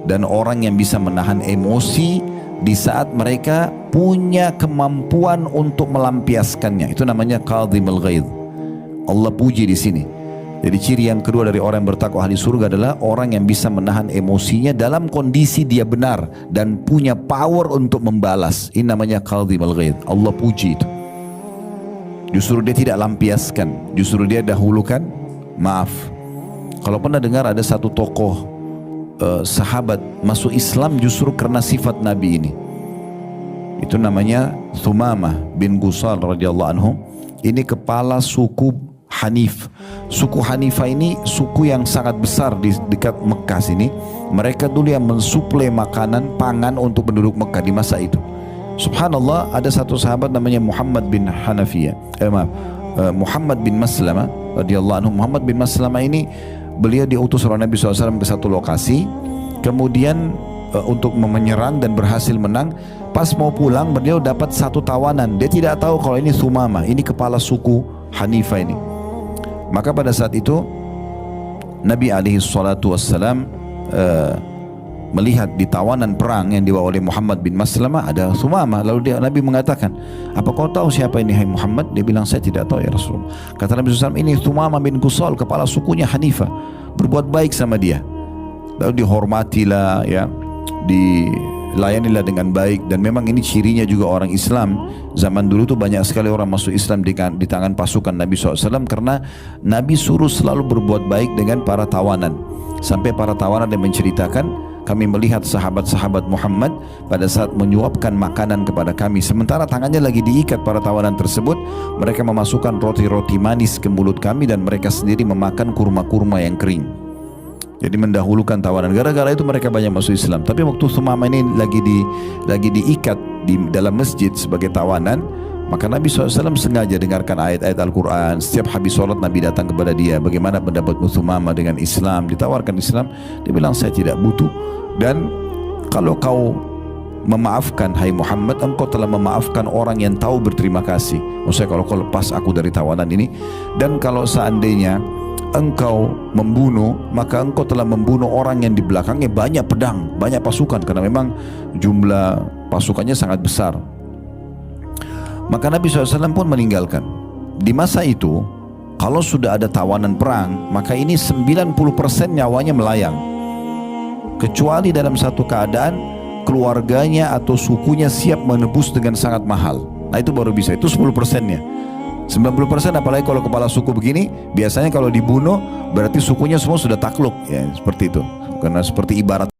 dan orang yang bisa menahan emosi di saat mereka punya kemampuan untuk melampiaskannya. Itu namanya qadhimul ghaidh. Allah puji di sini. Jadi ciri yang kedua dari orang yang bertakwa ahli surga adalah orang yang bisa menahan emosinya dalam kondisi dia benar dan punya power untuk membalas. Ini namanya qadhimul ghaidh. Allah puji itu. Justru dia tidak lampiaskan, justru dia dahulukan maaf. Kalau pernah dengar ada satu tokoh sahabat masuk Islam justru karena sifat Nabi ini. Itu namanya Thumamah bin Gusal radhiyallahu anhu. Ini kepala suku Hanif. Suku Hanifah ini suku yang sangat besar di dekat Mekah sini. Mereka dulu yang mensuplai makanan, pangan untuk penduduk Mekah di masa itu. Subhanallah, ada satu sahabat namanya Muhammad bin Muhammad bin Maslamah radhiyallahu anhu. Muhammad bin Maslamah ini beliau diutus oleh Nabi SAW ke satu lokasi, kemudian untuk menyerang dan berhasil menang. Pas mau pulang beliau dapat satu tawanan. Dia tidak tahu kalau ini Thumamah, ini kepala suku Hanifah ini. Maka pada saat itu Nabi SAW melihat di tawanan perang yang dibawa oleh Muhammad bin Maslamah ada Thumamah. Lalu Nabi mengatakan, apa kau tahu siapa ini hai Muhammad? Dia bilang, saya tidak tahu ya Rasulullah. Kata Nabi SAW, ini Thumamah bin Gusal, kepala sukunya Hanifah. Berbuat baik sama dia. Lalu dihormatilah ya, dilayanilah dengan baik. Dan memang ini cirinya juga orang Islam. Zaman dulu tuh banyak sekali orang masuk Islam di tangan pasukan Nabi SAW, karena Nabi suruh selalu berbuat baik dengan para tawanan. Sampai para tawanan yang menceritakan, kami melihat sahabat-sahabat Muhammad pada saat menyuapkan makanan kepada kami, sementara tangannya lagi diikat para tawanan tersebut, mereka memasukkan roti-roti manis ke mulut kami dan mereka sendiri memakan kurma-kurma yang kering. Jadi mendahulukan tawanan. Gara-gara itu mereka banyak masuk Islam. Tapi waktu Thumamah ini lagi diikat di dalam masjid sebagai tawanan, maka Nabi SAW sengaja dengarkan ayat-ayat Al-Quran. Setiap habis sholat Nabi datang kepada dia, bagaimana pendapat Thumamah dengan Islam, ditawarkan Islam. Dia bilang, saya tidak butuh, dan kalau kau memaafkan hai Muhammad, engkau telah memaafkan orang yang tahu berterima kasih. Maksudnya kalau kau lepas aku dari tawanan ini, dan kalau seandainya engkau membunuh, maka engkau telah membunuh orang yang di belakangnya banyak pedang, banyak pasukan, karena memang jumlah pasukannya sangat besar. Maka Nabi SAW pun meninggalkan. Di masa itu, kalau sudah ada tawanan perang, maka ini 90% nyawanya melayang. Kecuali dalam satu keadaan keluarganya atau sukunya siap menebus dengan sangat mahal. Nah itu baru bisa, itu 10%-nya. 90% apalagi kalau kepala suku begini, biasanya kalau dibunuh berarti sukunya semua sudah takluk ya, seperti itu. Karena seperti ibarat